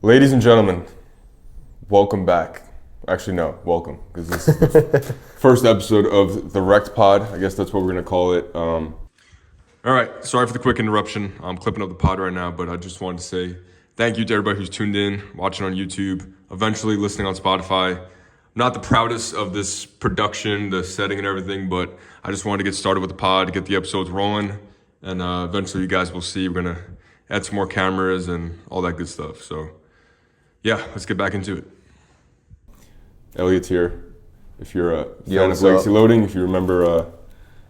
Ladies and gentlemen, welcome back. Actually, no, welcome, because this is the first episode of the Recked pod. I guess that's what we're going to call it. All right, sorry for the quick interruption. I'm clipping up the pod right now, but I just wanted to say thank you to everybody who's tuned in, watching on YouTube, eventually listening on Spotify. I'm not the proudest of this production, the setting and everything, but I just wanted to get started with the pod, get the episodes rolling, and eventually you guys will see we're going to add some more cameras and all that good stuff. So yeah, let's get back into it. Elliot's here. If you're a fan of Legacy Loading, if you remember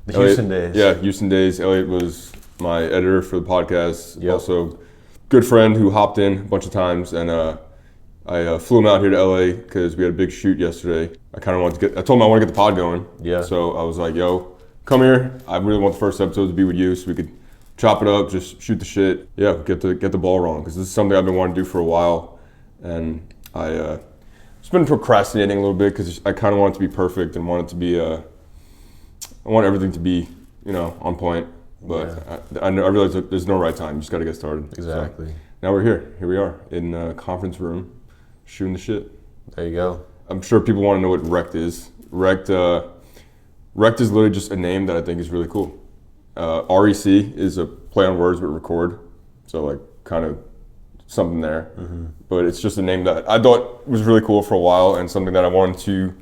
the Elliot, Houston days. Yeah, Houston days. Elliot was my editor for the podcast. Yep. Also, good friend who hopped in a bunch of times, and I flew him out here to LA because we had a big shoot yesterday. I told him I want to get the pod going. Yeah. So I was like, yo, come here. I really want the first episode to be with you so we could chop it up, just shoot the shit. Yeah, get the ball rolling, because this is something I've been wanting to do for a while, and I just been procrastinating a little bit because I kind of want it to be perfect and want it to be I want everything to be, on point. But yeah. I realize that there's no right time. You just got to get started. Exactly. So now we're here. Here we are in a conference room, shooting the shit. There you go. I'm sure people want to know what Recked is. Recked is literally just a name that I think is really cool. REC is a play on words with record, so like kind of something there. Mm-hmm. But it's just a name that I thought was really cool for a while, and something that I wanted to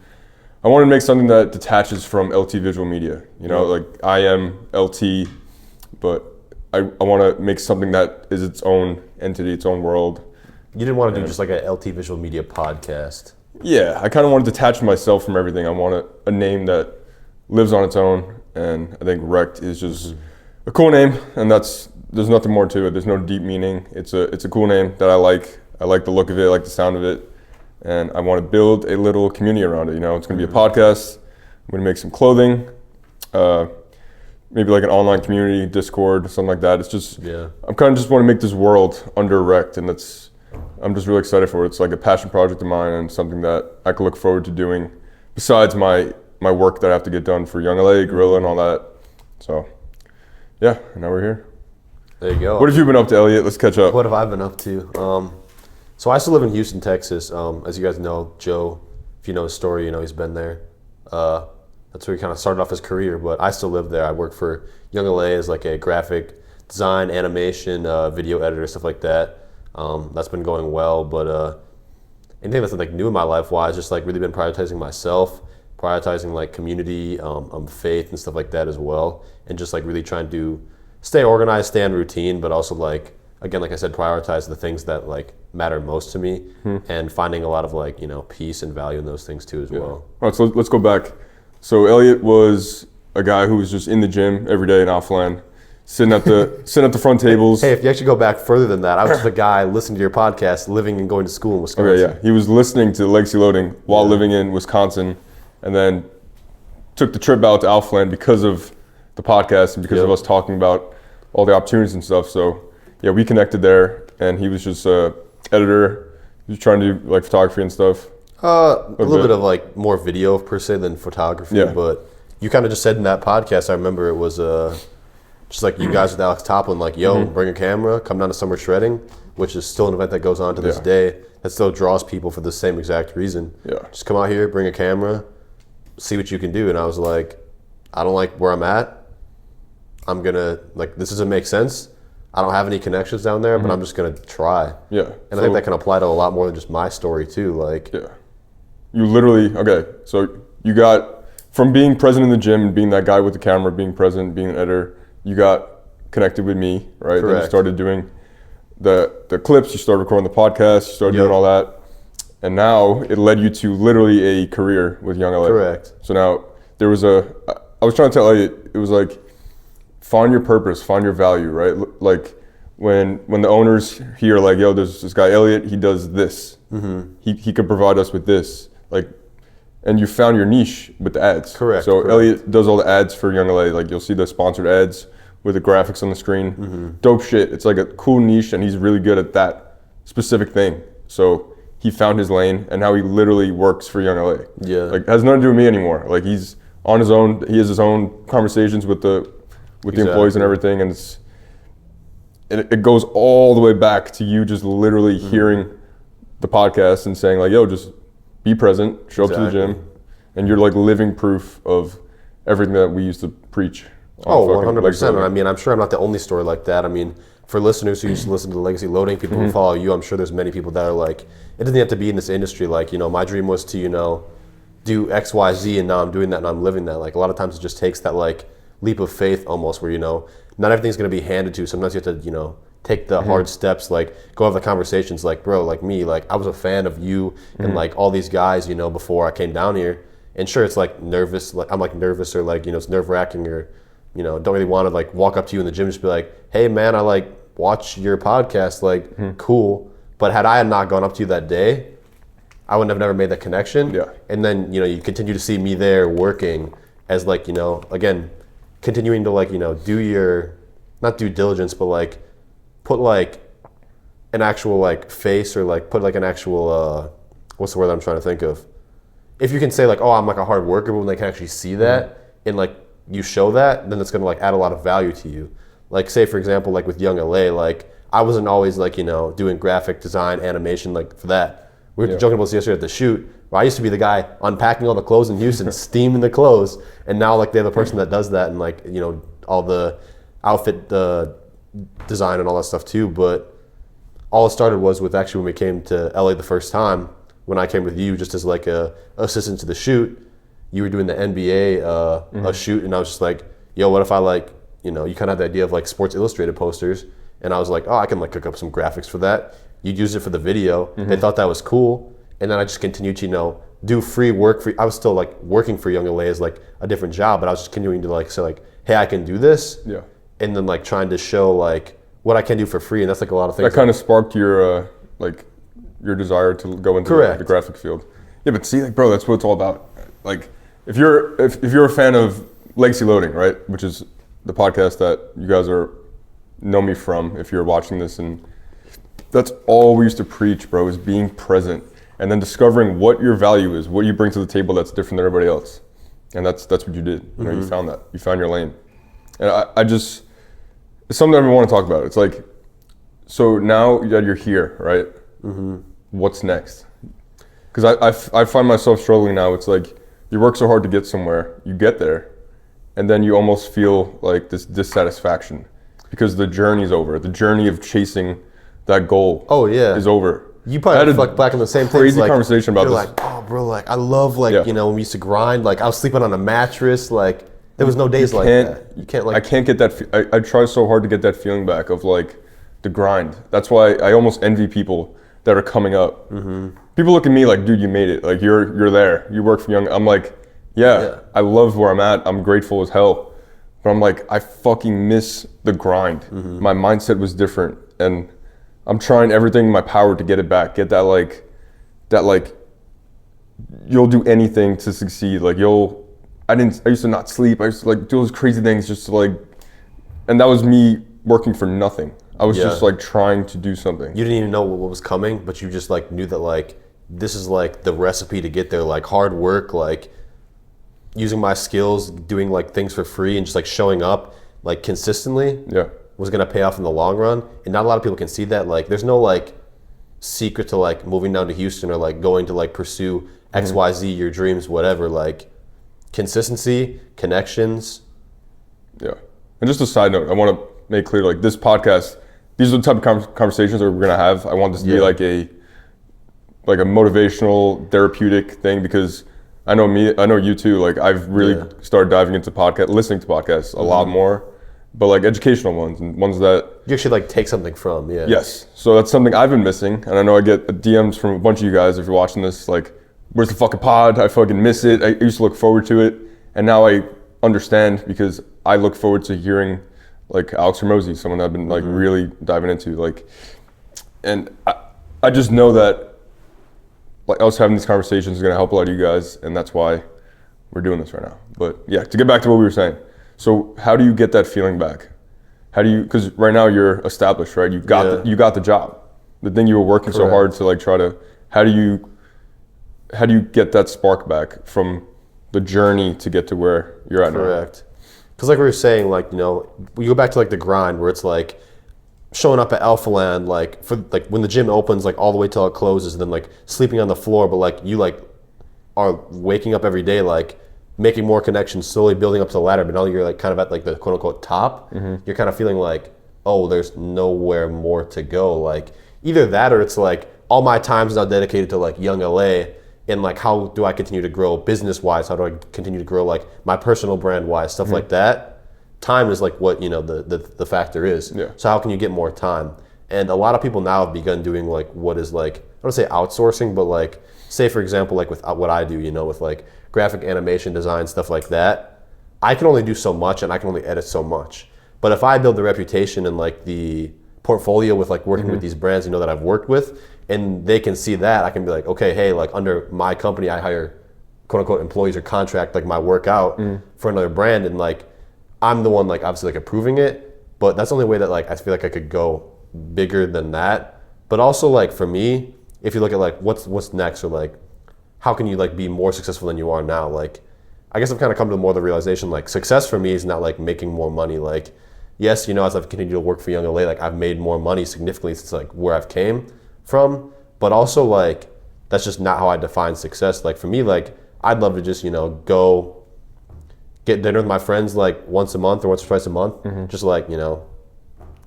make something that detaches from LT Visual Media. Like I am LT, but I want to make something that is its own entity, its own world. You didn't want to do just like a LT Visual Media podcast. Yeah, I kind of want to detach myself from everything. I want a name that lives on its own. And I think Recked is just a cool name, and there's nothing more to it. There's no deep meaning. It's a cool name that I like. I like the look of it, I like the sound of it, and I want to build a little community around it. It's going to be a podcast. I'm going to make some clothing, maybe like an online community, Discord, something like that. It's just, I'm kind of just want to make this world under Recked, and I'm just really excited for it. It's like a passion project of mine and something that I can look forward to doing besides my work that I have to get done for Young LA, Gorilla, and all that. So, yeah, and now we're here. There you go. What have you been up to, Elliot? Let's catch up. What have I been up to? So I still live in Houston, Texas. As you guys know, Joe, if you know his story, he's been there. That's where he kind of started off his career, but I still live there. I work for Young LA as like a graphic design, animation, video editor, stuff like that. That's been going well, but anything that's like new in my life-wise, just like really been prioritizing myself, prioritizing like community, faith and stuff like that as well, and just like really trying to stay organized, stay on routine, but also like, again, like I said, prioritize the things that like matter most to me, and finding a lot of like, peace and value in those things too as well. All right, so let's go back. So Elliot was a guy who was just in the gym every day in Alphaland, sitting at the front tables. Hey, if you actually go back further than that, I was the guy listening to your podcast, living and going to school in Wisconsin. Okay, yeah, he was listening to Legacy Loading while living in Wisconsin, and then took the trip out to Alphaland because of the podcast and because of us talking about all the opportunities and stuff. So yeah, we connected there, and he was just a editor. He was trying to do like photography and stuff. A little bit of like more video per se than photography, but you kind of just said in that podcast, I remember it was just like you guys with Alex Toplin, like, yo, bring a camera, come down to Summer Shredding, which is still an event that goes on to this day that still draws people for the same exact reason. Yeah. Just come out here, bring a camera, see what you can do. And I was like, I don't like where I'm at. I'm gonna, like, this doesn't make sense. I don't have any connections down there, but I'm just gonna try. Yeah. And I think that can apply to a lot more than just my story too. Like, you literally, so you got, from being present in the gym and being that guy with the camera, being present, being an editor, you got connected with me, right? Correct. Then you started doing the clips, you started recording the podcast, you started doing all that. And now it led you to literally a career with Young LA. Correct. So now I was trying to tell Elliot, it was like, find your purpose, find your value, right? Like when the owners hear like, yo, there's this guy Elliot, he does this. He could provide us with this. Like, and you found your niche with the ads. Correct. So Elliot does all the ads for Young LA. Like you'll see the sponsored ads with the graphics on the screen. Dope shit. It's like a cool niche, and he's really good at that specific thing. So he found his lane, and now he literally works for Young LA. Yeah. Like it has nothing to do with me anymore. Like he's on his own. He has his own conversations with the employees and everything, and it goes all the way back to you just literally hearing the podcast and saying like, yo, just be present, show up to the gym, and you're like living proof of everything that we used to preach. 100%. And I mean, I'm sure I'm not the only story like that. I mean, for listeners who used to listen to Legacy Loading, people who follow you, I'm sure there's many people that are like, it doesn't have to be in this industry. Like, you know, my dream was to, you know, do X, Y, Z, and now I'm doing that and I'm living that. Like, a lot of times it just takes that like leap of faith almost where, you know, not everything's going to be handed to you. Sometimes you have to, you know, take the hard steps, like go have the conversations like, bro, like me, like I was a fan of you and like all these guys, you know, before I came down here. And sure, it's like nervous, like I'm like nervous or like, you know, it's nerve wracking or, you know, don't really want to like walk up to you in the gym and just be like, hey man, I like watch your podcast, like cool. But had I not gone up to you that day, I would have never made that connection. Yeah. And then, you know, you continue to see me there working as like, you know, again, continuing to like, you know, do your, not due diligence, but like put like an actual like face or like put like an actual, what's the word I'm trying to think of? If you can say like, oh, I'm like a hard worker, but when they can actually see that and like you show that, then it's going to like add a lot of value to you. Like say for example, like with Young LA, like I wasn't always like, you know, doing graphic design, animation, like for that. We were joking about this yesterday at the shoot, where I used to be the guy unpacking all the clothes in Houston, steaming the clothes, and now like they're the person that does that and like, you know, all the outfit design and all that stuff too. But all it started was with actually when we came to LA the first time, when I came with you just as like a assistant to the shoot. You were doing the NBA a shoot, and I was just like, yo, what if I like, you know, you kind of had the idea of like Sports Illustrated posters, and I was like, oh, I can like cook up some graphics for that. You'd use it for the video. They thought that was cool, and then I just continued to, you know, do free work for. I was still like working for Young LA as like a different job, but I was just continuing to like say like, hey, I can do this, and then like trying to show like what I can do for free, and that's like a lot of things. That kind of sparked your like your desire to go into the graphic field. Yeah, but see, like, bro, that's what it's all about. Like, if you're a fan of Legacy Loading, right, which is the podcast that you guys know me from, if you're watching this, and that's all we used to preach, bro, is being present and then discovering what your value is, what you bring to the table that's different than everybody else, and that's what you did. You know, you found that, you found your lane, and I just, it's something that I want to talk about. It's like, so now that you're here, right? What's next? Because I find myself struggling now. It's like you work so hard to get somewhere, you get there, and then you almost feel like this dissatisfaction because the journey's over. The journey of chasing that goal is over. You probably had look back in the same crazy like, conversation about this. Like, oh, bro, like I love like you know when we used to grind. Like I was sleeping on a mattress. Like there was no days like that. You can't like. I can't get that. I try so hard to get that feeling back of like the grind. That's why I almost envy people that are coming up. People look at me like, dude, you made it. Like you're there. You work for Young. I'm like, yeah, I love where I'm at. I'm grateful as hell. But I'm like, I fucking miss the grind. My mindset was different, and I'm trying everything in my power to get it back. Get that like, you'll do anything to succeed. Like I used to not sleep. I used to like do those crazy things just to like, and that was me working for nothing. I was just like trying to do something. You didn't even know what was coming, but you just like knew that like this is like the recipe to get there. Like hard work, like using my skills, doing like things for free, and just like showing up like consistently. Was gonna pay off in the long run. And not a lot of people can see that. Like there's no like secret to like moving down to Houston or like going to like pursue XYZ, your dreams, whatever. Like consistency, connections. Yeah. And just a side note, I want to make clear like this podcast, these are the type of conversations that we're gonna have. I want this to be like a motivational, therapeutic thing, because I know you too. Like I've really started diving into listening to podcasts a lot more, but like educational ones and ones that you actually like take something from. Yes. So that's something I've been missing, and I know I get DMs from a bunch of you guys if you're watching this. Like, where's the fucking pod? I fucking miss it. I used to look forward to it, and now I understand because I look forward to hearing like Alex Hormozy, someone that I've been like really diving into, like, and I just know that like us having these conversations is gonna help a lot of you guys, and that's why we're doing this right now. But yeah, to get back to what we were saying. So how do you get that feeling back? How do you, because right now you're established, right? You got the job. The thing you were working so hard to like try to, how do you get that spark back from the journey to get to where you're at now? Because like we were saying, like, you know, we go back to like the grind where it's like, showing up at Alpha Land, like for like when the gym opens, like all the way till it closes, and then like sleeping on the floor, but like you like are waking up every day, like making more connections, slowly building up to the ladder, but now you're like kind of at like the quote unquote top, you're kind of feeling like, oh, there's nowhere more to go. Like either that or it's like all my time is now dedicated to like young LA, and like how do I continue to grow business wise? How do I continue to grow like my personal brand wise, stuff like that. Time is like what, you know, the factor is. Yeah. So how can you get more time? And a lot of people now have begun doing like what is like, I don't want to say outsourcing, but like say for example, like with what I do, you know, with like graphic animation design, stuff like that, I can only do so much and I can only edit so much. But if I build the reputation and like the portfolio with like working with these brands, you know, that I've worked with, and they can see that, I can be like, okay, hey, like under my company, I hire quote unquote employees or contract like my work out for another brand, and like I'm the one like obviously like approving it, but that's the only way that like I feel like I could go bigger than that. But also like for me, if you look at like what's next, or like how can you like be more successful than you are now, like I guess I've kind of come to more of the realization like success for me is not like making more money. Like yes, you know, as I've continued to work for Young LA, like I've made more money significantly since like where I've came from, but also like that's just not how I define success. Like for me, like I'd love to just, you know, go get dinner with my friends like once a month or once or twice a month, just like, you know,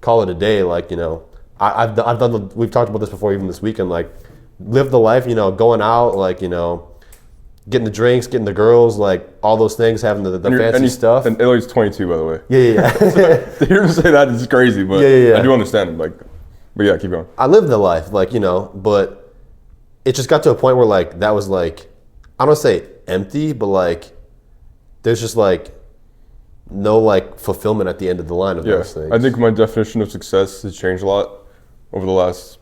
call it a day. Like, you know, I've done we've talked about this before, even this weekend, like live the life, you know, going out, like, you know, getting the drinks, getting the girls, like all those things, having the fancy stuff. And Elliot's 22, by the way. Yeah. To hear him say that is crazy, but Yeah. I do understand him. Like, but yeah, keep going. I lived the life, like, you know, but it just got to a point where like that was like, I don't want to say empty, but like there's just like no like fulfillment at the end of the line of those things. I think my definition of success has changed a lot over the last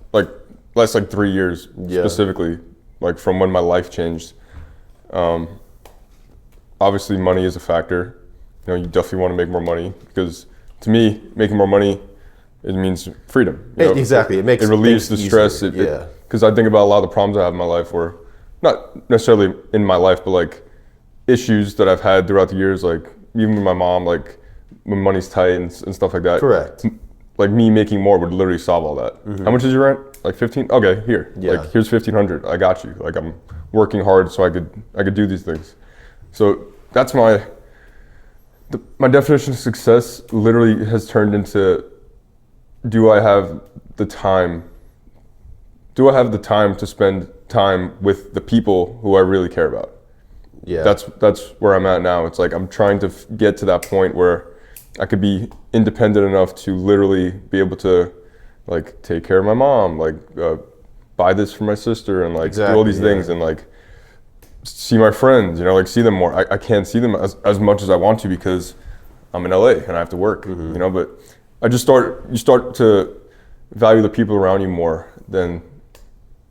3 years specifically, like from when my life changed. Obviously money is a factor. You know, you definitely want to make more money, because to me, making more money, it means freedom. You know? Exactly. It relieves the stress. Because I think about a lot of the problems I have in my life, were not necessarily in my life, but like issues that I've had throughout the years, like even with my mom, like when money's tight and stuff like that. Correct. Like me making more would literally solve all that. How much is your rent? Like 15? Okay, here. Yeah. Like here's 1,500. I got you. Like I'm working hard so I could do these things. So that's my definition of success literally has turned into, do I have the time to spend time with the people who I really care about? Yeah. That's where I'm at now. It's like I'm trying to get to that point where I could be independent enough to literally be able to like take care of my mom, like buy this for my sister, and like do all these things, and like see my friends, you know, like see them more. I can't see them as much as I want to because I'm in LA and I have to work, you know, but you start to value the people around you more than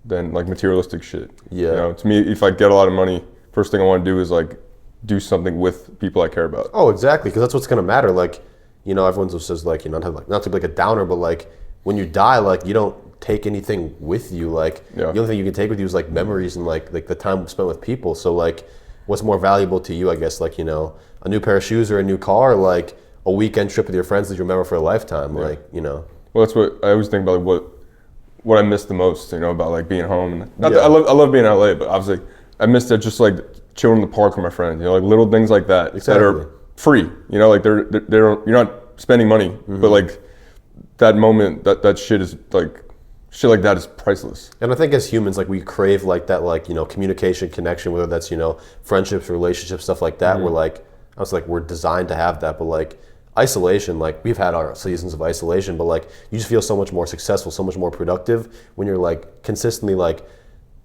like materialistic shit. Yeah. You know, to me, if I get a lot of money, first thing I want to do is like do something with people I care about. Oh, exactly, because that's what's gonna matter. Like, you know, everyone just says like, you know, not to be like a downer, but like when you die, like you don't take anything with you. Like the only thing you can take with you is like memories and like the time spent with people. So like, what's more valuable to you? I guess like, you know, a new pair of shoes or a new car, or like a weekend trip with your friends that you remember for a lifetime. Yeah. Like, you know. Well, that's what I always think about. Like what I miss the most, you know, about like being home. And I love being in LA, but obviously I miss that just like chilling in the park with my friends. You know, like little things like that that are free. You know, like they're you're not spending money, but like that moment, that shit is like. Shit like that is priceless. And I think as humans, like we crave like that, like, you know, communication, connection, whether that's, you know, friendships, relationships, stuff like that. We're like, I was like, we're designed to have that. But like isolation, like we've had our seasons of isolation, but like you just feel so much more successful, so much more productive when you're like consistently like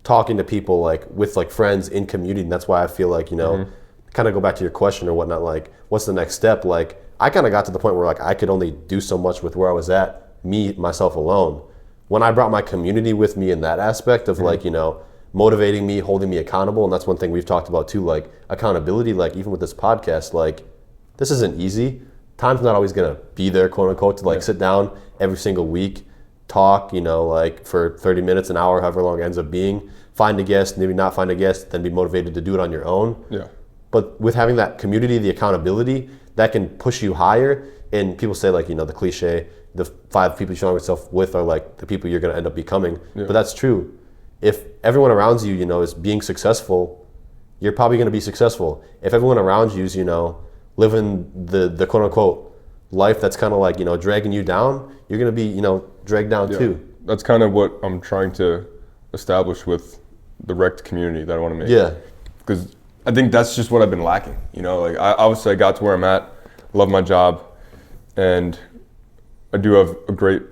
talking to people, like with like friends in community. And that's why I feel like, you know, kind of go back to your question or whatnot, like what's the next step? Like I kind of got to the point where like I could only do so much with where I was at, myself alone. When I brought my community with me in that aspect of like, you know, motivating me, holding me accountable, and that's one thing we've talked about too, like accountability, like even with this podcast, like this isn't easy. Time's not always gonna be there, quote unquote, to like sit down every single week, talk, you know, like for 30 minutes, an hour, however long it ends up being, find a guest, maybe not find a guest, then be motivated to do it on your own. Yeah. But with having that community, the accountability, that can push you higher. And people say like, you know, the cliche, the 5 people you surround yourself with are like the people you're going to end up becoming. Yeah. But that's true. If everyone around you, you know, is being successful, you're probably going to be successful. If everyone around you is, you know, living the quote unquote life that's kind of like, you know, dragging you down, you're going to be, you know, dragged down too. That's kind of what I'm trying to establish with the Recked community that I want to make. Yeah. Because I think that's just what I've been lacking. You know, like obviously I got to where I'm at, love my job, and I do have a great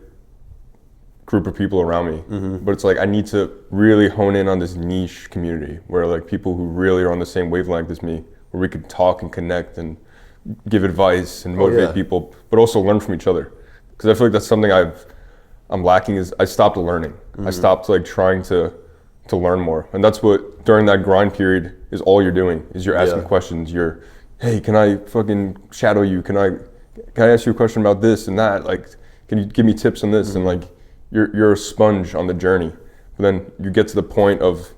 group of people around me. But it's like I need to really hone in on this niche community where like people who really are on the same wavelength as me, where we could talk and connect and give advice and motivate people, but also learn from each other. Because I feel like that's something I'm lacking is I stopped learning. I stopped like trying to learn more. And that's what during that grind period is all you're doing is you're asking questions. You're, hey, can I fucking shadow you? Can I ask you a question about this and that? Like, can you give me tips on this? And like you're a sponge on the journey. But then you get to the point of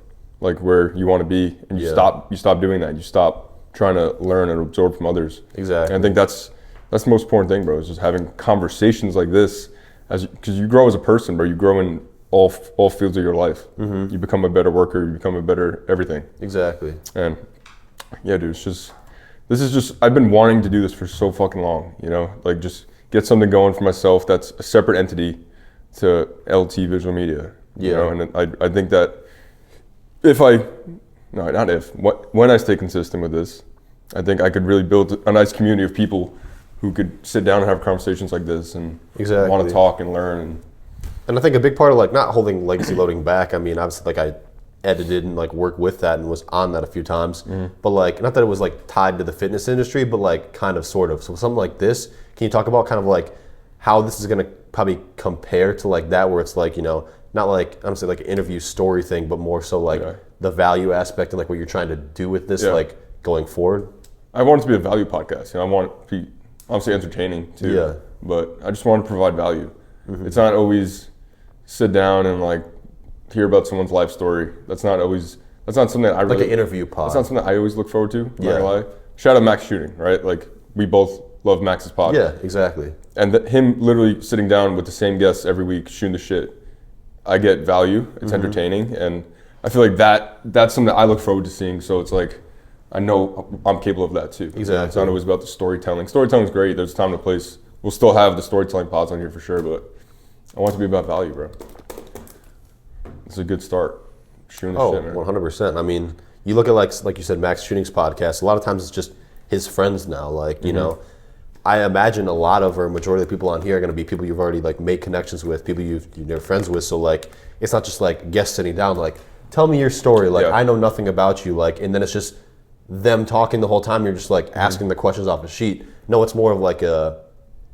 like where you want to be and you stop doing that. You stop trying to learn and absorb from others. Exactly. And I think that's the most important thing, bro, is just having conversations like this because you grow as a person, bro. You grow in all fields of your life. You become a better worker, you become a better everything. Exactly. And yeah, dude, I've been wanting to do this for so fucking long, you know, like just get something going for myself that's a separate entity to LT Visual Media. You know, and I think that when I stay consistent with this, I think I could really build a nice community of people who could sit down and have conversations like this and want to talk and learn. And I think a big part of like not holding Legacy Loading back, I mean, obviously like I edited and like worked with that and was on that a few times, but like not that it was like tied to the fitness industry, but like kind of sort of. So something like this, can you talk about kind of like how this is going to probably compare to like that, where it's like, you know, not like, I don't say like an interview story thing, but more so like the value aspect and like what you're trying to do with this, like going forward? I want it to be a value podcast. You know, I want it to be obviously entertaining too, but I just want to provide value. It's not always sit down and like hear about someone's life story. That's not something that I really... Like an interview pod. That's not something that I always look forward to, I'm not gonna lie. Shout out Max Shooting, right? Like we both love Max's pod. Yeah, exactly. And him literally sitting down with the same guests every week, shooting the shit. I get value, it's entertaining, and I feel like that's something that I look forward to seeing, so it's like, I know I'm capable of that too. Exactly. It's not always about the storytelling. Storytelling's great, there's time and a place. We'll still have the storytelling pods on here for sure, but I want it to be about value, bro. It's a good start. Shooting the shit, man. 100%. I mean, you look at like you said, Max Shooting's podcast, a lot of times it's just his friends now. Like, you know, I imagine a lot of or majority of the people on here are going to be people you've already like made connections with, people you're friends with. So like, it's not just like guests sitting down, like, tell me your story. Like, I know nothing about you. Like, and then it's just them talking the whole time. You're just like asking the questions off a sheet. No, it's more of like a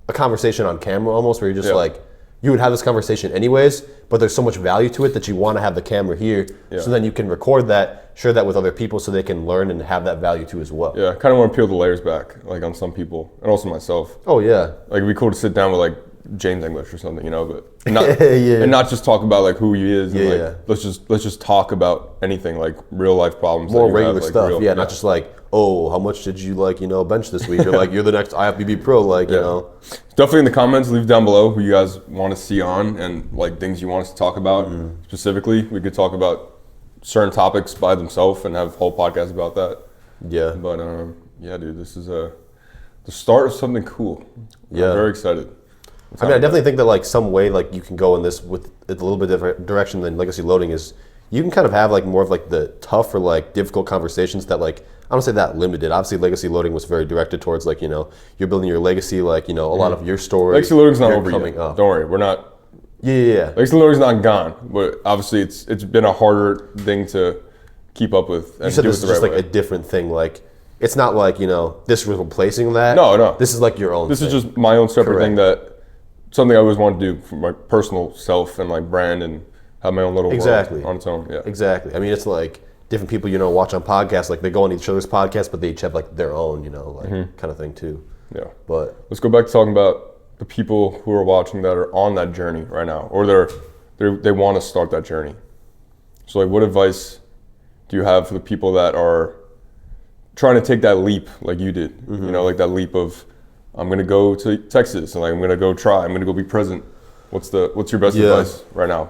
conversation on camera almost, where you're just like, you would have this conversation anyways, but there's so much value to it that you want to have the camera here, so then you can record that, share that with other people so they can learn and have that value too as well. Yeah, I kind of want to peel the layers back, like on some people, and also myself. Oh yeah. Like it'd be cool to sit down with like James English or something, you know, but not, and not just talk about like who he is. And like, let's just talk about anything, like real life problems. More regular stuff. Not just like, oh, how much did you like, you know, bench this week? You're like, you're the next IFBB pro, like, you know. Definitely in the comments, leave down below who you guys want to see on and like things you want us to talk about specifically. We could talk about certain topics by themselves and have whole podcasts about that. Yeah. But yeah, dude, this is the start of something cool. Yeah. I'm very excited. I mean, I definitely think that like some way like you can go in this with a little bit different direction than Legacy Loading is. You can kind of have like more of like the tough or like difficult conversations that like, I don't say that limited. Obviously, Legacy Loading was very directed towards like, you know, you're building your legacy, like, you know, a lot of your story. Legacy Loading's not over yet. Don't worry, we're not. Yeah. Legacy Loading's not gone, but obviously it's been a harder thing to keep up with. You said this is just like a different thing. Like, it's not like, you know, this was replacing that. No. This is like your own. This is just my own separate thing something I always wanted to do for my personal self and like brand and have my own little world on its own. Yeah. Exactly. I mean, it's like different people, you know, watch on podcasts, like they go on each other's podcasts, but they each have like their own, you know, like kind of thing too. Yeah. But let's go back to talking about the people who are watching that are on that journey right now, or they want to start that journey. So like, what advice do you have for the people that are trying to take that leap like you did? You know, like that leap of, I'm gonna go to Texas and like I'm gonna go try. I'm gonna go be present. What's your best advice right now?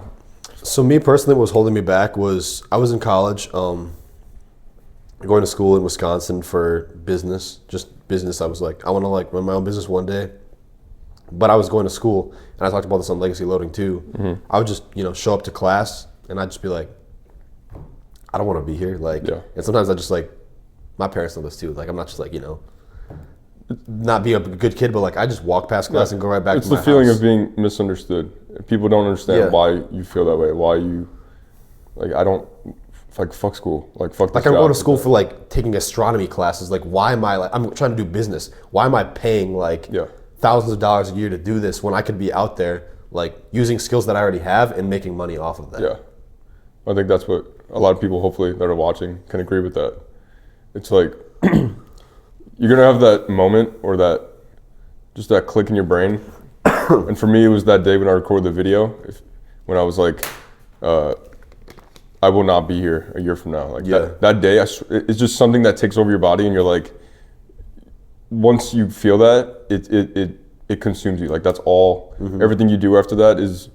So me personally, what was holding me back was I was in college, going to school in Wisconsin for business, just business. I was like, I want to like run my own business one day. But I was going to school, and I talked about this on Legacy Loading too. Mm-hmm. I would just, show up to class, and I'd just be like, I don't want to be here. Like, and sometimes I just like, my parents know this too. Like, I'm not just like, not being a good kid, but like I just walk past class and go right back to my house. It's the feeling of being misunderstood. People don't understand why you feel that way. Why you, like, I don't, like, fuck school. Like, fuck this Like, I'm going to school for, like, taking astronomy classes. Like, why am I, like, I'm trying to do business. Why am I paying, like, thousands of dollars a year to do this when I could be out there, like, using skills that I already have and making money off of that? Yeah. I think that's what a lot of people, hopefully, that are watching can agree with that. It's like, you're going to have that moment or just that click in your brain. And for me, it was that day when I recorded the video, when I was like, I will not be here a year from now. Like that day, it's just something that takes over your body, and you're like, once you feel that, it consumes you. Like that's all. Mm-hmm. Everything you do after that is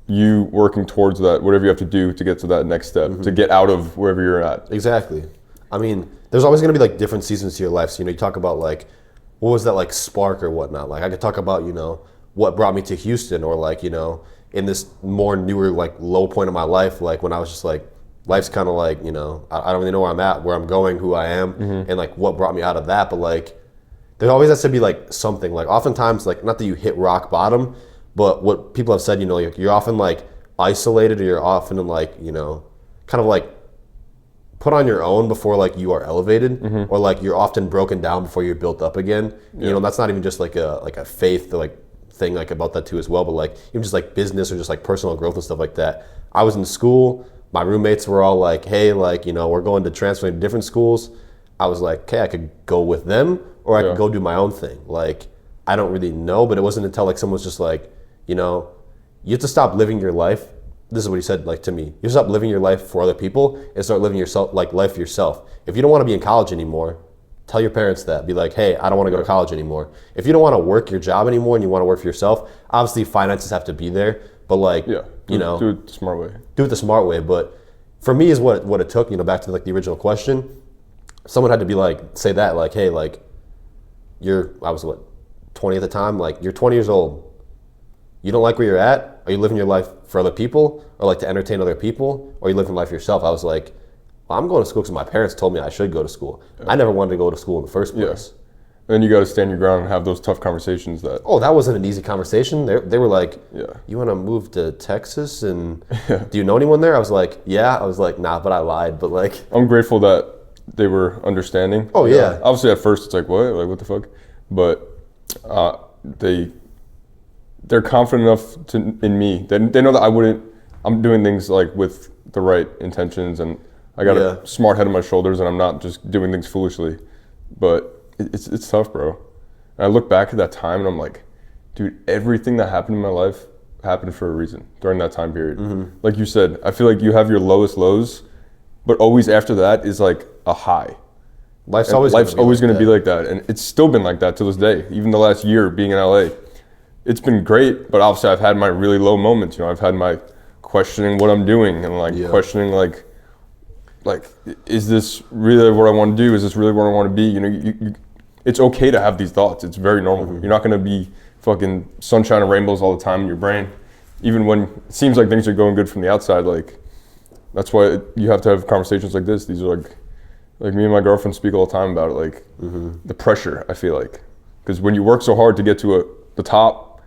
you working towards that, whatever you have to do to get to that next step, to get out of wherever you're at. Exactly. I mean, there's always going to be like different seasons to your life. So, you talk about like, what was that like spark or whatnot? Like I could talk about, what brought me to Houston, or like, in this more newer, like low point of my life, like when I was just like, life's kind of like, I don't really know where I'm at, where I'm going, who I am, and like what brought me out of that. But like, there always has to be like something, like oftentimes, like not that you hit rock bottom, but what people have said, you're often like isolated, or you're often in like, kind of like put on your own before like you are elevated, or like you're often broken down before you're built up again. That's not even just like a faith like thing like about that too as well, but like even just like business or just like personal growth and stuff like that. I was in school, my roommates were all like, hey, like, we're going to transfer to different schools. I was like, okay, I could go with them, or I could go do my own thing. Like, I don't really know, but it wasn't until like someone was just like, you have to stop living your life. This is what he said, like, to me. You stop living your life for other people and start living life yourself. If you don't want to be in college anymore, tell your parents that. Be like, hey, I don't want to go to college anymore. If you don't want to work your job anymore and you want to work for yourself, obviously finances have to be there. But like, do it the smart way. Do it the smart way. But for me is what it took, back to like the original question. Someone had to be like, say that, like, hey, like, I was 20 at the time? Like, you're 20 years old. You don't like where you're at? Are you living your life for other people, or like to entertain other people? Or are you living life for yourself? I was like, well, I'm going to school because my parents told me I should go to school. I never wanted to go to school in the first place. Then you got to stand your ground and have those tough conversations. That wasn't an easy conversation. They were like, you want to move to Texas, and do you know anyone there? I was like, yeah. I was like, nah, but I lied. But like, I'm grateful that they were understanding. Oh yeah. Obviously at first it's like, what? Like, what the fuck? But they're confident enough in me. They know that I'm doing things like with the right intentions, and I got a smart head on my shoulders, and I'm not just doing things foolishly. But it's tough, bro. And I look back at that time and I'm like, dude, everything that happened in my life happened for a reason during that time period. Mm-hmm. Like you said, I feel like you have your lowest lows, but always after that is like a high. Life's always going to be like that. And it's still been like that to this day. Even the last year being in LA, it's been great, but obviously I've had my really low moments. I've had my questioning what I'm doing, and like questioning like, is this really what I want to do? Is this really what I want to be? It's okay to have these thoughts. It's very normal. Mm-hmm. You're not going to be fucking sunshine and rainbows all the time in your brain. Even when it seems like things are going good from the outside, like that's why you have to have conversations like this. These are like me and my girlfriend speak all the time about it, like the pressure, I feel like. Because when you work so hard to get to the top,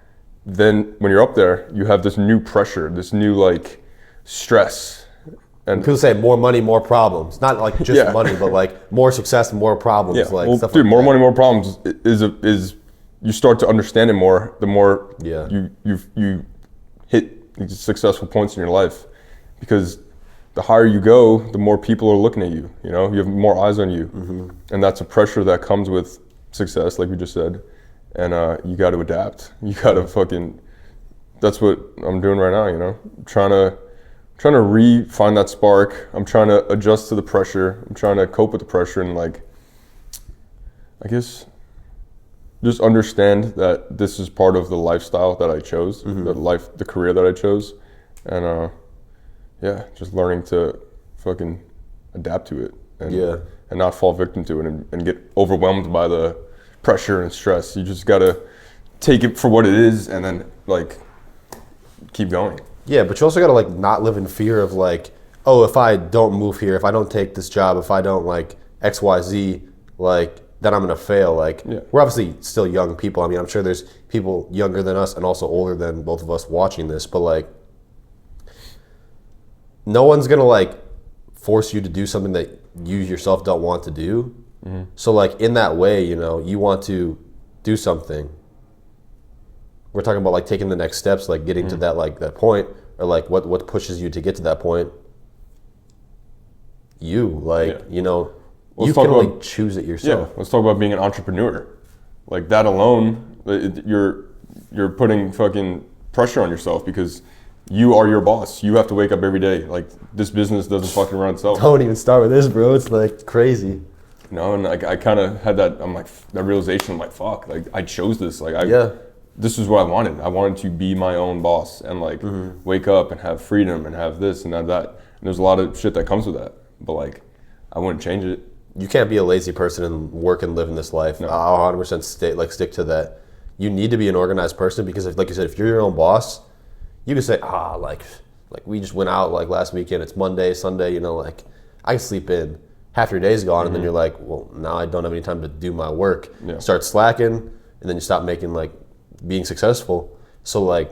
then when you're up there, you have this new pressure, this new like stress. And people say more money, more problems. Not like just money, but like more success, more problems. Yeah. Like, well, stuff dude, like more that. money, more problems is you start to understand it more. The more you hit these successful points in your life, because the higher you go, the more people are looking at you. You have more eyes on you, and that's a pressure that comes with success, like we just said. And you got to adapt. You got to that's what I'm doing right now. Trying to find that spark. I'm trying to adjust to the pressure. I'm trying to cope with the pressure, and like, I guess just understand that this is part of the lifestyle that I chose, the career that I chose, and just learning to fucking adapt to it, and not fall victim to it, and get overwhelmed by the pressure and stress. You just gotta take it for what it is, and then like keep going. Yeah, but you also gotta like not live in fear of like, oh, if I don't move here, if I don't take this job, if I don't like X, Y, Z, like then I'm gonna fail. Like we're obviously still young people. I mean, I'm sure there's people younger than us and also older than both of us watching this, but like no one's gonna like force you to do something that you yourself don't want to do. So like in that way, you know, you want to do something. We're talking about like taking the next steps, like getting to that like that point, or like what pushes you to get to that point. You know, you can only choose it yourself. Yeah, let's talk about being an entrepreneur. Like that alone, you're putting fucking pressure on yourself because you are your boss. You have to wake up every day. Like this business doesn't fucking run itself. Don't even start with this, bro. It's like crazy. You know, and like I kind of had that. I'm like that realization. I'm like, fuck. Like I chose this. Like this is what I wanted. I wanted to be my own boss and like wake up and have freedom and have this and have that. And there's a lot of shit that comes with that. But like, I wouldn't change it. You can't be a lazy person and work and live in this life. No. I'll 100% stick to that. You need to be an organized person because, if, like you said, if you're your own boss, you can say, like we just went out like last weekend. It's Monday, Sunday. You know, like I can sleep in. Half your day's gone, and then you're like, well, now I don't have any time to do my work. Start slacking, and then you stop making like being successful. So like,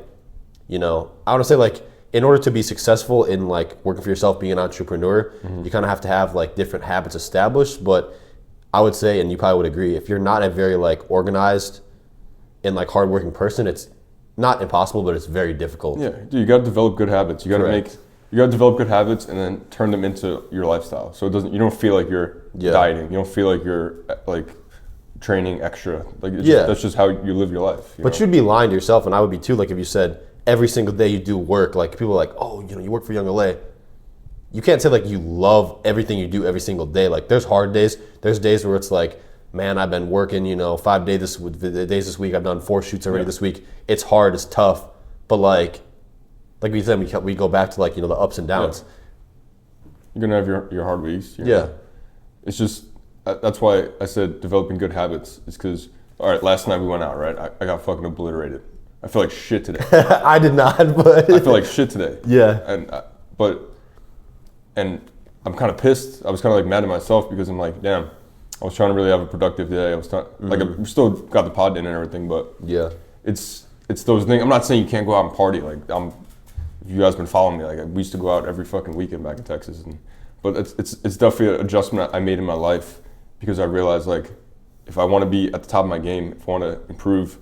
you know, I want to say like, in order to be successful in like working for yourself, being an entrepreneur, you kind of have to have like different habits established. But I would say, and you probably would agree, if you're not a very like organized and like hardworking person, it's not impossible, but it's very difficult. Yeah, dude, you got to develop good habits. You got to develop good habits and then turn them into your lifestyle. So you don't feel like you're dieting. You don't feel like you're like training extra. Like that's just how you live your life. But you'd be lying to yourself, and I would be too. Like if you said every single day you do work, like people are like, oh, you know, you work for Young LA. You can't say like you love everything you do every single day. Like there's hard days. There's days where it's like, man, I've been working, you know, 5 days this week. I've done 4 shoots already this week. It's hard. It's tough. But like we said, we go back to like, you know, the ups and downs. You're gonna have your hard weeks. It's just that's why I said developing good habits is because all right, last night we went out, right? I got fucking obliterated. I feel like shit today. I did not, but I feel like shit today. Yeah. And I'm kind of pissed. I was kind of like mad at myself because I'm like, damn, I was trying to really have a productive day. I was like, we still got the pod in and everything, but it's those things. I'm not saying you can't go out and party. Like if you guys been following me, like we used to go out every fucking weekend back in Texas, but it's definitely an adjustment I made in my life because I realized like if I want to be at the top of my game, if I want to improve,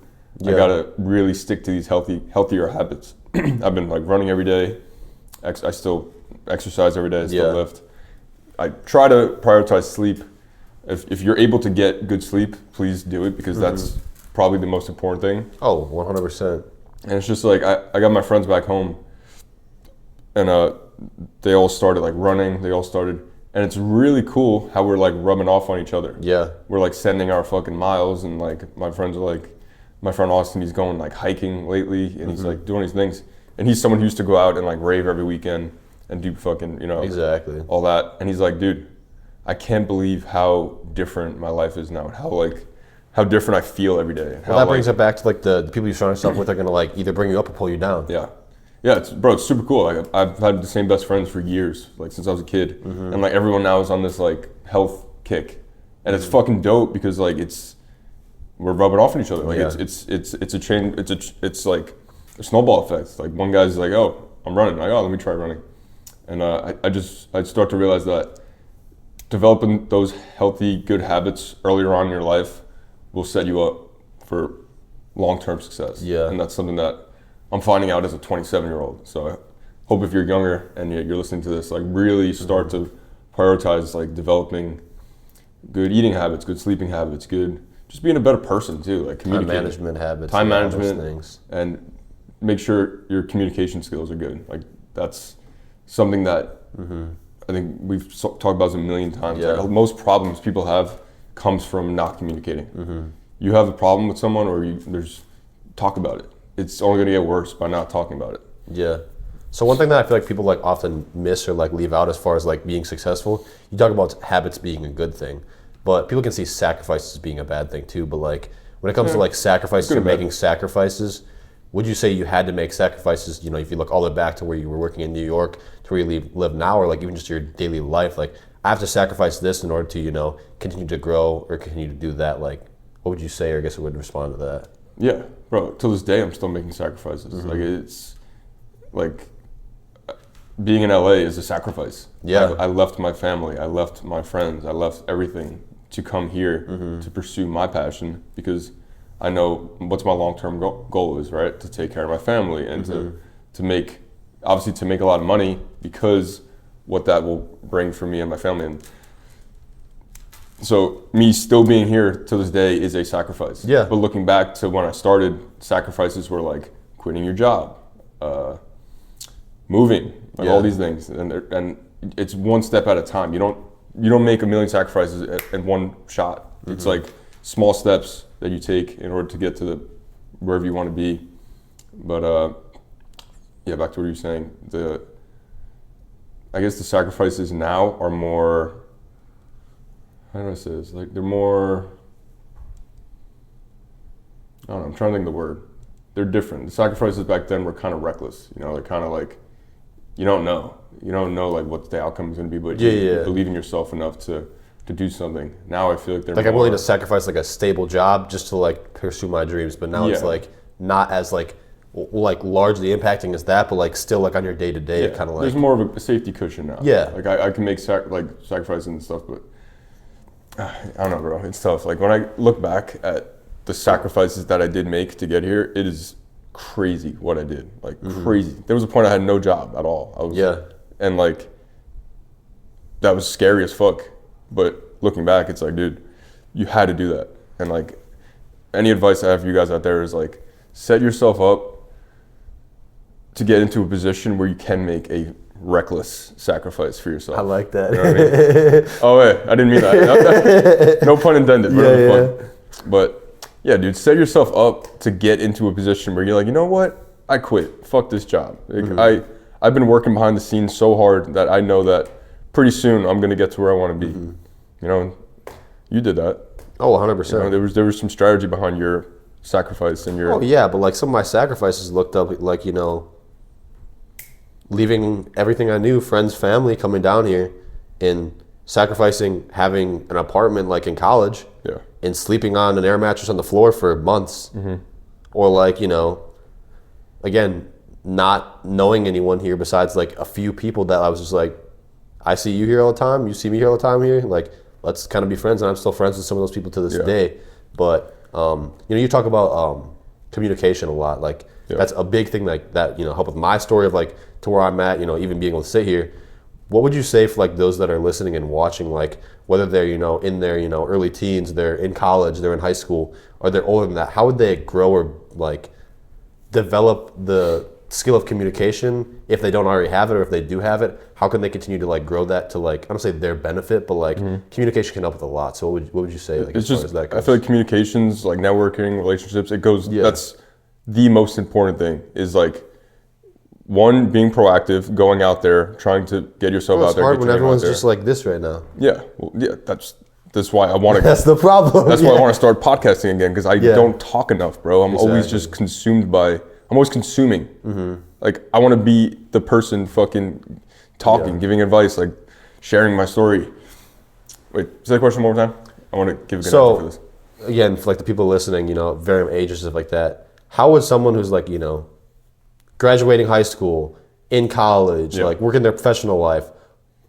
I gotta really stick to these healthier habits. I've been like running every day. I still exercise every day. I still lift. I try to prioritize sleep. If you're able to get good sleep, please do it because that's probably the most important thing. Oh, 100%. And it's just like I got my friends back home, and they all started like running. They all started, and it's really cool how we're like rubbing off on each other. Yeah, we're like sending our fucking miles, and like my friends are like. My friend Austin, he's going like hiking lately, and he's like doing these things. And he's someone who used to go out and like rave every weekend and do fucking, you know, all that. And he's like, dude, I can't believe how different my life is now, and how different I feel every day. Well, that brings it back to like the people you surround yourself with are gonna like either bring you up or pull you down. Yeah, it's super cool. Like I've had the same best friends for years, like since I was a kid, and like everyone now is on this like health kick, and it's fucking dope because like we're rubbing off on each other. Like it's a chain. It's like a snowball effect. Like one guy's like, oh, I'm running. Like, oh, let me try running. And I start to realize that developing those healthy, good habits earlier on in your life will set you up for long-term success. Yeah. And that's something that I'm finding out as a 27-year-old. So I hope if you're younger and you're listening to this, like really start to prioritize like developing good eating habits, good sleeping habits, just being a better person too, like communicating. Time management habits. Time management, things. And make sure your communication skills are good. Like that's something that I think we've talked about this a million times. Yeah. Like, most problems people have comes from not communicating. you have a problem with someone or there's talk about it. It's only going to get worse by not talking about it. Yeah. So one thing that I feel like people like often miss or like leave out as far as like being successful, you talk about habits being a good thing, but people can see sacrifices as being a bad thing too. But like when it comes to like sacrifices or making sacrifices, would you say you had to make sacrifices, you know, if you look all the way back to where you were working in New York to where you live now, or like even just your daily life, like I have to sacrifice this in order to, you know, continue to grow or continue to do that. Like what would you say, or I guess I would respond to that? Yeah, bro, till this day I'm still making sacrifices. Like it's like being in LA is a sacrifice. Yeah. I left my family, I left my friends, I left everything to come here to pursue my passion, because I know what's my long-term goal is, right? To take care of my family and to make, obviously to make a lot of money, because what that will bring for me and my family. And so me still being here to this day is a sacrifice. Yeah. But looking back to when I started, sacrifices were like quitting your job, moving, like all these things, and it's one step at a time. You don't make a million sacrifices in one shot. It's like small steps that you take in order to get to wherever you want to be. But yeah, back to what you were saying. I guess the sacrifices now are more, how do I say this? Like they're more, I don't know, I'm trying to think of the word. They're different. The sacrifices back then were kind of reckless. You know, they're kind of like, you don't know like what the outcome is going to be, but you believe in yourself enough to do something. Now I feel like they're like more, I'm willing to sacrifice like a stable job just to like pursue my dreams, but now it's like not as like largely impacting as that, but like still like on your day to day, kind of like there's more of a safety cushion now. Yeah, like I can make sacrifices and stuff, but I don't know, bro. It's tough. Like when I look back at the sacrifices that I did make to get here, it is crazy what I did. Like crazy. There was a point I had no job at all. And like that was scary as fuck. But looking back, it's like, dude, you had to do that. And like any advice I have for you guys out there is like set yourself up to get into a position where you can make a reckless sacrifice for yourself. I like that. You know what I mean? Oh wait, I didn't mean that. No pun intended. But yeah, dude, set yourself up to get into a position where you're like, you know what? I quit. Fuck this job. Like, I've been working behind the scenes so hard that I know that pretty soon I'm gonna get to where I want to be. You know, you did that. Oh, 100%. You know, there was some strategy behind your sacrifice and your. Oh yeah, but like some of my sacrifices looked up like, you know, leaving everything I knew, friends, family, coming down here, and sacrificing having an apartment like in college. Yeah. And sleeping on an air mattress on the floor for months. Or like, you know, again, not knowing anyone here besides like a few people that I was just like, I see you here all the time, you see me here all the time here, like let's kind of be friends. And I'm still friends with some of those people to this day. But you know, you talk about communication a lot, like that's a big thing like that, you know, help with my story of like to where I'm at, you know, even being able to sit here. What would you say for like those that are listening and watching, like whether they're, you know, in their, you know, early teens, they're in college, they're in high school, or they're older than that, how would they grow or like develop the skill of communication if they don't already have it, or if they do have it, how can they continue to like grow that to like, I don't say their benefit, but like communication can help with a lot. So what would you say? Like, it's just, I feel like communications, like networking, relationships, it goes, that's the most important thing is like, one, being proactive, going out there, trying to get yourself out there. It's hard when everyone's just like this right now. Yeah, well, yeah, that's why I want to. That's the problem. That's why I want to start podcasting again, because I don't talk enough, bro. I'm always just consumed by. I'm always consuming. Like I want to be the person fucking talking, giving advice, like sharing my story. Wait, say that question one more time. I want to give a good answer for this. Again, for like the people listening, you know, varying ages, stuff like that. How would someone who's like, you know, graduating high school, in college, like working their professional life,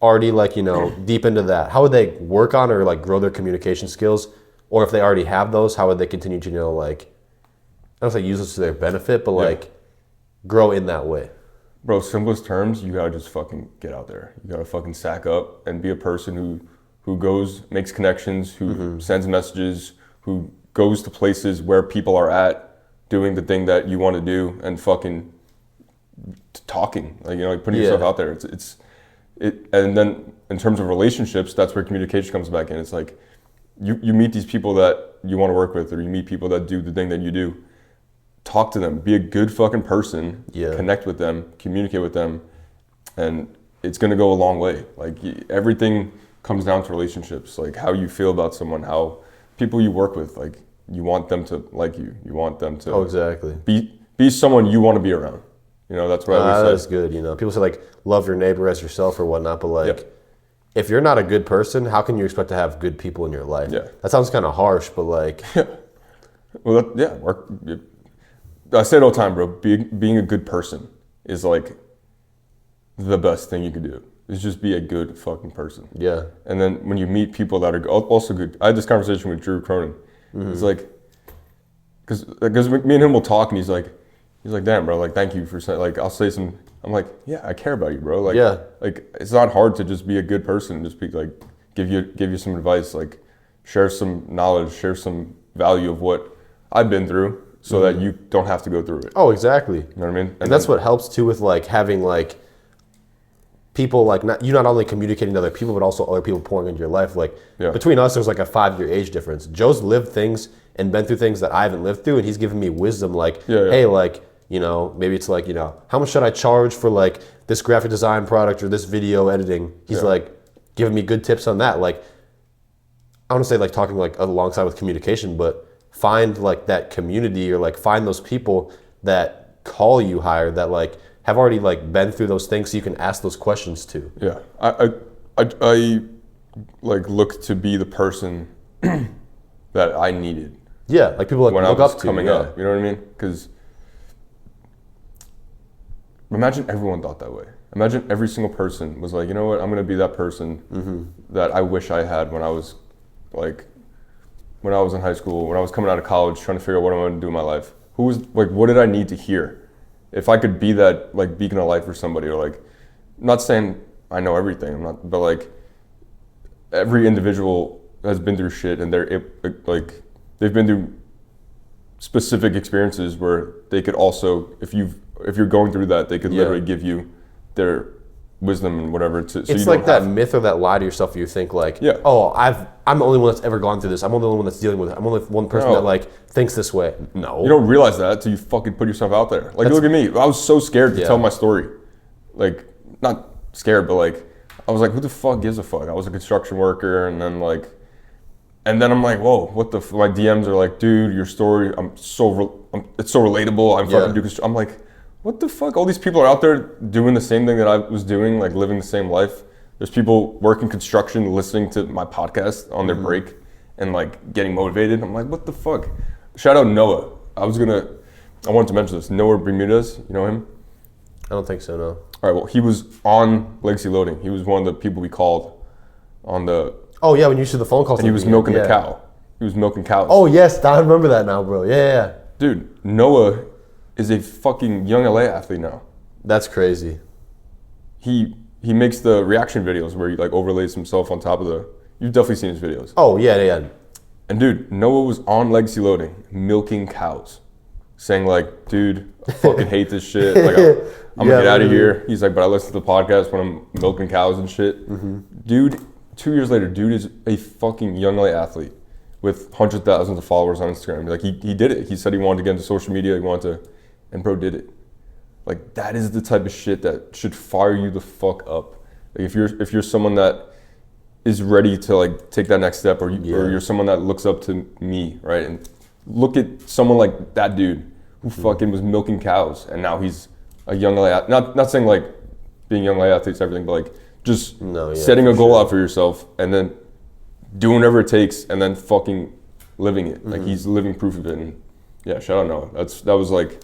already like, you know, deep into that, how would they work on or like grow their communication skills? Or if they already have those, how would they continue to, you know, like, I don't say use this to their benefit, but like grow in that way? Bro, simplest terms, you gotta just fucking get out there. You gotta fucking sack up and be a person who goes, makes connections, who sends messages, who goes to places where people are at, doing the thing that you want to do, and fucking talking, like, you know, like putting yourself out there. And then in terms of relationships, that's where communication comes back in. It's like you meet these people that you want to work with, or you meet people that do the thing that you do. Talk to them. Be a good fucking person. Yeah. Connect with them. Communicate with them, and it's gonna go a long way. Like everything comes down to relationships. Like how you feel about someone, how people you work with. Like you want them to like you. You want them to. Oh, exactly. Be someone you want to be around. You know, that's what I always say. That's good. You know, people say like love your neighbor as yourself or whatnot, but like if you're not a good person, how can you expect to have good people in your life? Yeah. That sounds kind of harsh, but like. Well, I say it all the time, bro. Being a good person is like the best thing you could do. Is just be a good fucking person. Yeah. And then when you meet people that are also good, I had this conversation with Drew Cronin. It's like, because me and him will talk, and he's like, damn, bro, like thank you for saying, like I'll say some. I'm like, yeah, I care about you, bro. Like, like it's not hard to just be a good person and just be like, give you some advice, like share some knowledge, share some value of what I've been through, so that you don't have to go through it. Oh, exactly. You know what I mean? And that's what helps too with like having like people like not only communicating to other people, but also other people pouring into your life. Like between us, there's like a 5-year age difference. Joe's lived things and been through things that I haven't lived through, and he's given me wisdom. Like, hey, like, you know, maybe it's like, you know, how much should I charge for like this graphic design product or this video editing? He's like giving me good tips on that. Like, I want to say like talking like alongside with communication, but find like that community or like find those people that call you higher, that like have already like been through those things, so you can ask those questions to. Yeah, I like look to be the person that I needed. Yeah, like people like when look I was up to coming up. You know what I mean? Because imagine everyone thought that way. Imagine every single person was like, you know what, I'm gonna be that person that I wish I had when I was like. When I was in high school, when I was coming out of college, trying to figure out what I'm going to do in my life. What did I need to hear? If I could be that like beacon of light for somebody, or like, I'm not saying I know everything, but like every individual has been through shit, and they've been through specific experiences where they could also, if you're going through that, they could literally give you their wisdom and whatever. It's like that myth or that lie to yourself where you think like, oh, I'm the only one that's ever gone through this. I'm the only one that's dealing with it. I'm only one person that like thinks this way. No. You don't realize that until you fucking put yourself out there. Like, look at me. I was so scared to tell my story. Like, not scared, but like, I was like, who the fuck gives a fuck? I was a construction worker, and then I'm like, whoa, what the my DMs are like, dude, your story, it's so relatable. I'm fucking do I'm like, what the fuck? All these people are out there doing the same thing that I was doing, like living the same life. There's people working construction, listening to my podcast on their break and like getting motivated. I'm like, what the fuck? Shout out Noah. I wanted to mention this. Noah Bermudez, you know him? I don't think so, no. All right, well, he was on Legacy Loading. He was one of the people we called on the... Oh yeah, when you said the phone calls. And he was milking the cow. He was milking cows. Oh yes, I remember that now, bro. Yeah. Dude, Noah is a fucking young LA athlete now. That's crazy. He makes the reaction videos where he like overlays himself on top of the... You've definitely seen his videos. Oh yeah. And dude, Noah was on Legacy Loading milking cows, saying like, dude, I fucking hate this shit. Like I'm gonna get out of here. He's like, but I listen to the podcast when I'm milking cows and shit. Dude, 2 years later, dude is a fucking young LA athlete with hundreds of thousands of followers on Instagram. Like he did it. He said he wanted to get into social media. He wanted to, and bro did it. Like that is the type of shit that should fire you the fuck up. Like if you're someone that is ready to like take that next step, or you're someone that looks up to me, right? And look at someone like that dude who fucking was milking cows, and now he's a young LA. Not saying like being young LA athletes everything, but like just setting a goal out for yourself and then doing whatever it takes and then fucking living it. Like he's living proof of it. And yeah, shout out Noah. That was like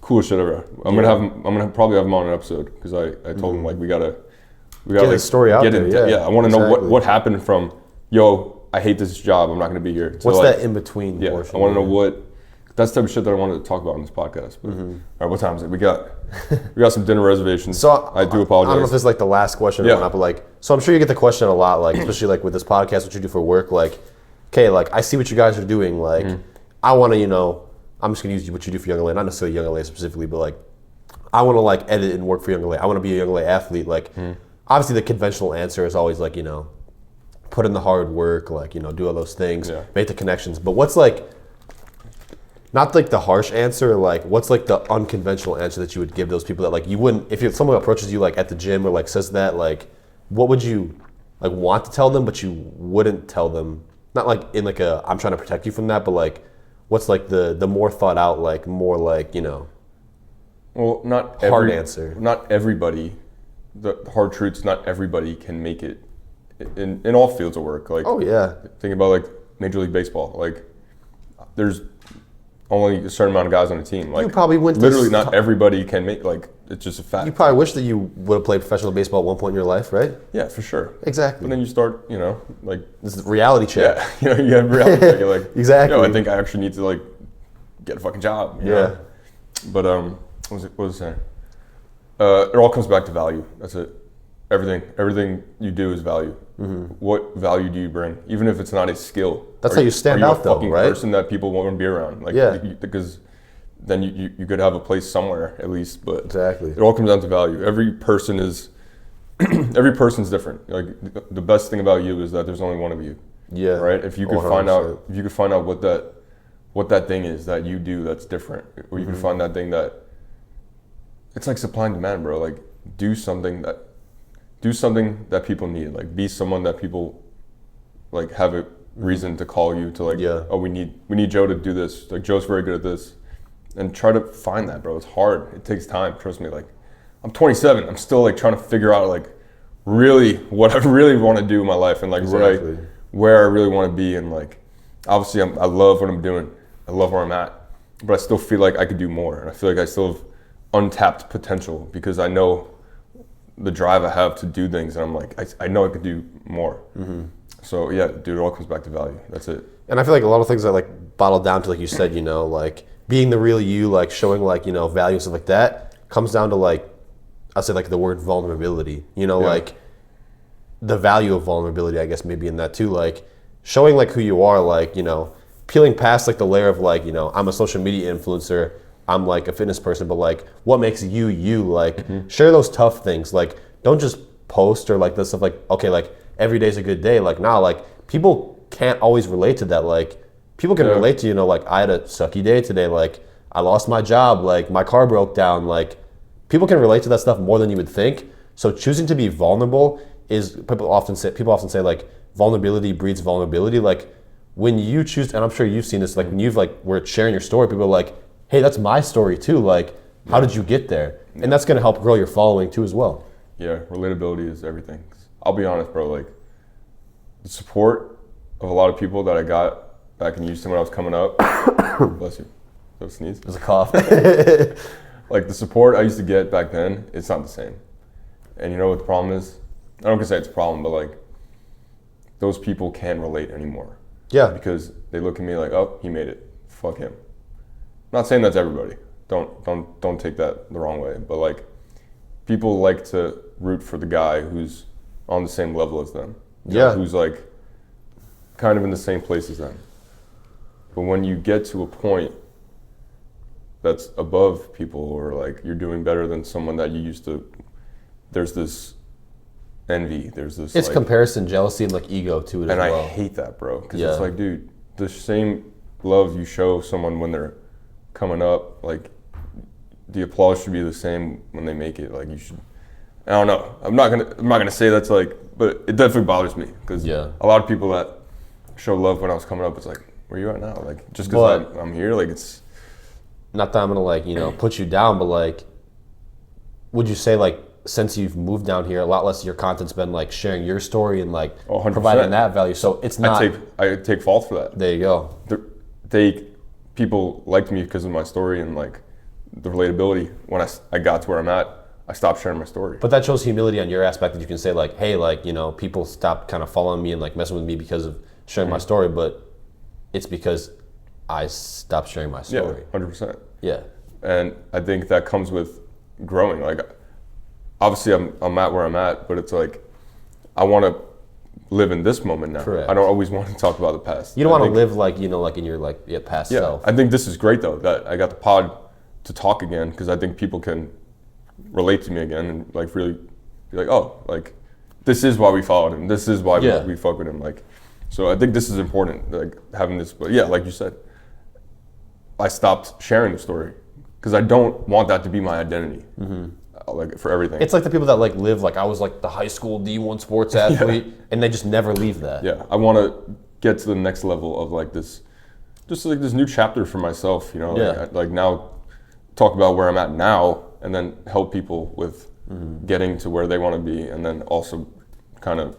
coolest shit ever. I'm gonna probably have him on an episode because I told him like we gotta get like, the story out there. Yeah, I want to know what happened from I hate this job, I'm not gonna be here. What's that in between portion? I want to know what. That's the type of shit that I wanted to talk about on this podcast. But, all right, what time is it? We got some dinner reservations. So I do apologize. I don't know if this is like the last question or not, but like, so I'm sure you get the question a lot, like especially like with this podcast, what you do for work, like, okay, like I see what you guys are doing, like I want to, I'm just gonna use what you do for Young LA, not necessarily Young LA specifically, but like I want to like edit and work for Young LA. I want to be a Young LA athlete. Like obviously the conventional answer is always like, put in the hard work, like, you know, do all those things, Yeah. make the connections. But what's like, not like the harsh answer, like what's like the unconventional answer that you would give those people that like you wouldn't, if someone approaches you like at the gym or like says that, like what would you like want to tell them but you wouldn't tell them? Not like in like a I'm trying to protect you from that, but like what's like the more thought out, like more like, you know, Well, not hard answer. Not everybody. The hard truths. Not everybody can make it in all fields of work. Like, Oh yeah. think about like Major League Baseball. Like, there's only a certain amount of guys on a team. Like, You probably went to literally not everybody can make. Like, it's just a fact. You probably wish that you would have played professional baseball at one point in your life, right? Yeah, for sure. Exactly. But then you start, you know, like, This is reality check. yeah, you know, you have reality check. You're like, Exactly. Yo, I think I actually need to like get a fucking job. You know? But what was I saying? It all comes back to value. That's it. Everything you do is value. Mm-hmm. What value do you bring? Even if it's not a skill. That's how you stand are you out, a though, fucking right? person that people want to be around. Like, Yeah. Because then you could have a place somewhere at least. But Exactly. it all comes down to value. Every person is every person's different. Like, the best thing about you is that there's only one of you. Yeah. Right. If you could 100%. find out what that thing is that you do that's different, or you can find that thing that it's like supply and demand, bro. Like, do something that people need. Like, be someone that people like have a reason to call you to, like, oh, we need Joe to do this. Like, Joe's very good at this, and try to find that, bro. It's hard. It takes time. Trust me. Like, I'm 27. I'm still like trying to figure out like really what I really want to do in my life, and like where I really want to be, and like obviously I love what I'm doing. I love where I'm at, but I still feel like I could do more, and I feel like I still have untapped potential because I know the drive I have to do things, and I'm like, I know I could do more. So yeah, dude, it all comes back to value. That's it. And I feel like a lot of things that like bottle down to, like you said, you know, like being the real you, like showing like, you know, value and stuff like that comes down to like, I'll say like the word vulnerability, you know, like the value of vulnerability, I guess maybe in that too, like showing like who you are, like, you know, peeling past like the layer of like, you know, I'm a social media influencer, I'm like a fitness person, but like what makes you, like share those tough things. Like, don't just post or like this stuff like, okay, like every day's a good day. Like, nah, like people can't always relate to that. Like people can relate to, you know, like I had a sucky day today. Like I lost my job, like my car broke down. Like people can relate to that stuff more than you would think. So choosing to be vulnerable is, people often say like vulnerability breeds vulnerability. Like when you choose, and I'm sure you've seen this, like when you've like, we're sharing your story, people are like, hey, that's my story too. Like, how did you get there? And that's going to help grow your following too as well. Yeah, relatability is everything. I'll be honest, bro, like the support of a lot of people that I got back in Houston when I was coming up, bless you, don't sneeze. There's a cough. Like the support I used to get back then, it's not the same. And you know what the problem is? I don't gonna say it's a problem, but like those people can't relate anymore. Yeah. Because they look at me like, oh, he made it. Fuck him. I'm not saying that's everybody. Don't take that the wrong way. But like people like to root for the guy who's on the same level as them. Yeah. Who's like kind of in the same place as them. But when you get to a point that's above people, or like you're doing better than someone that you used to, there's this envy, there's this It's like, comparison, jealousy, and like ego to it and as well. I hate that, bro, because it's like, dude, the same love you show someone when they're coming up, like the applause should be the same when they make it. Like you should, I don't know, I'm not gonna say that's like, but it definitely bothers me because a lot of people that show love when I was coming up, it's like, where you at now? Like just because I'm here, like it's not that I'm gonna like, you know, put you down, but like, would you say like since you've moved down here, a lot less of your content's been like sharing your story and like 100%. providing that value? So it's not. I take fault for that. There you go. People liked me because of my story and like the relatability. When I got to where I'm at, I stopped sharing my story. But that shows humility on your aspect that you can say like, hey, like, you know, people stopped kind of following me and like messing with me because of sharing my story, but it's because I stopped sharing my story. Yeah, 100%. Yeah. And I think that comes with growing. Like, obviously I'm at where I'm at, but it's like, I want to live in this moment now. Correct. I don't always want to talk about the past. You don't want to live like, you know, like in your like past self. I think this is great though, that I got the pod to talk again, because I think people can relate to me again and like really be like, oh, like this is why we followed him. This is why Yeah. we fuck with him. Like, so I think this is important, like having this. But yeah, like you said, I stopped sharing the story because I don't want that to be my identity, like for everything. It's like the people that like live like I was like the high school D1 sports athlete, and they just never leave that. Yeah, I want to get to the next level of like this, just like this new chapter for myself. You know, Yeah. like now, talk about where I'm at now, and then help people with getting to where they want to be, and then also kind of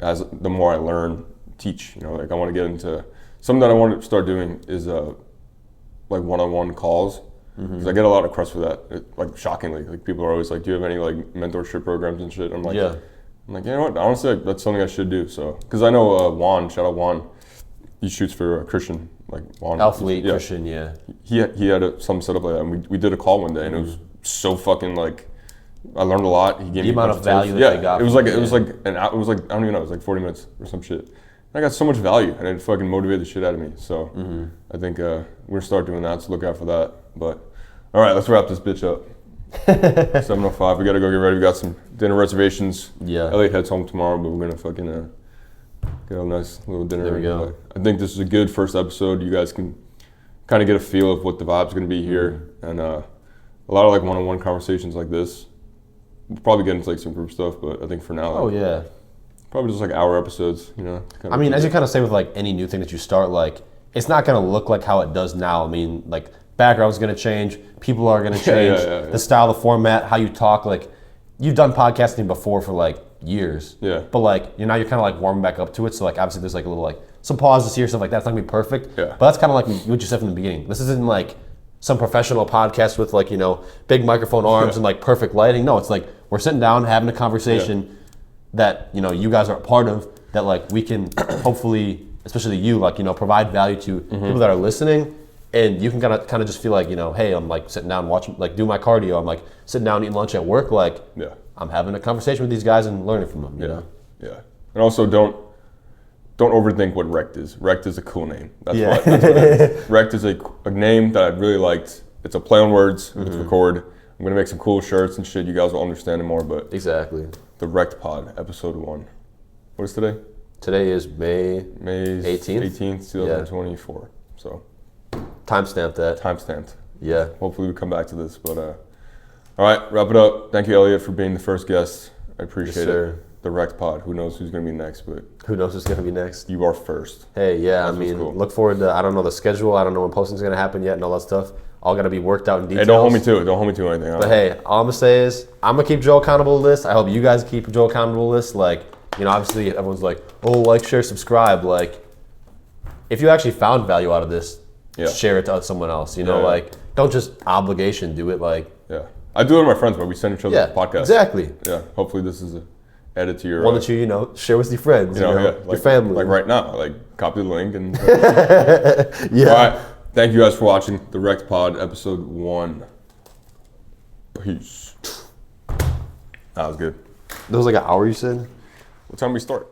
as the more I learn, teach. You know, like I want to get into something that I want to start doing is like one-on-one calls. Because I get a lot of requests for that. Like shockingly, like people are always like, "Do you have any like mentorship programs and shit?" I'm like, Yeah. you know what? Honestly, like, that's something I should do. So, because I know Juan, shout out Juan, he shoots for Christian, like Juan. Athlete, yeah. Christian, yeah. He had some set up like that, and we did a call one day, and it was so fucking like, I learned a lot. He gave The me amount a bunch of value tips. that they got it was from like it, it was like it was like I don't even know, it was like 40 minutes or some shit. And I got so much value, and it fucking motivated the shit out of me. So I think we're gonna start doing that. So look out for that. But all right, let's wrap this bitch up. 7:05. We gotta go get ready. We got some dinner reservations. Yeah. Elliot heads home tomorrow, but we're gonna fucking get a nice little dinner. There we go. I think this is a good first episode. You guys can kind of get a feel of what the vibe's gonna be here, and a lot of like one-on-one conversations like this. We'll probably get into like some group stuff, but I think for now, Oh yeah. probably just like hour episodes. You know. I mean, as you kind of say with like any new thing that you start, like it's not gonna look like how it does now. I mean, like background's gonna change, people are gonna change, yeah. the style, the format, how you talk. Like you've done podcasting before for like years, Yeah. But like you're kind of like warming back up to it. So like obviously there's like a little like some pauses here, stuff like that. It's not gonna be perfect, Yeah. But that's kind of like what you said from the beginning. This isn't like some professional podcast with like big microphone arms and like perfect lighting. No, it's like we're sitting down having a conversation that you guys are a part of. That like we can hopefully, especially you, like provide value to people that are listening. And you can kind of just feel like, hey, I'm like sitting down watching, like do my cardio. I'm like sitting down eating lunch at work. Like I'm having a conversation with these guys and learning from them. You know? Yeah. And also don't overthink what Recked is. Recked is a cool name. That's Yeah. what it is. Recked is a name that I really liked. It's a play on words. It's record. I'm gonna make some cool shirts and shit. You guys will understand it more. But Exactly. the Recked Pod, episode 1. What is today? Today is May 18th? 18th, 2024. So. Timestamp that. Timestamped. Yeah. Hopefully we come back to this, but all right, wrap it up. Thank you, Elliot, for being the first guest. I appreciate it. The Recked Pod. Who knows who's gonna be next, but Who knows who's gonna be next? you are first. Hey, yeah. That's I mean, what's cool. look forward to. I don't know the schedule. I don't know when posting's gonna happen yet, and all that stuff. All gotta be worked out in details. Hey, don't hold me to it. Don't hold me to anything. But hey, all I'm gonna say is I'm gonna keep Joe accountable to this. I hope you guys keep Joe accountable to this. Like, obviously everyone's like, oh, like, share, subscribe. Like, if you actually found value out of this, share it to someone else. Like, don't just obligation do it. Like, I do it with my friends, but we send each other podcasts. Exactly. Yeah, hopefully this is a edit to your one that you share with your friends, your family, like right now, like copy the link and. Yeah. All right, thank you guys for watching the Recked Pod episode 1. Peace. That was good. That was like an hour, you said? What time we start?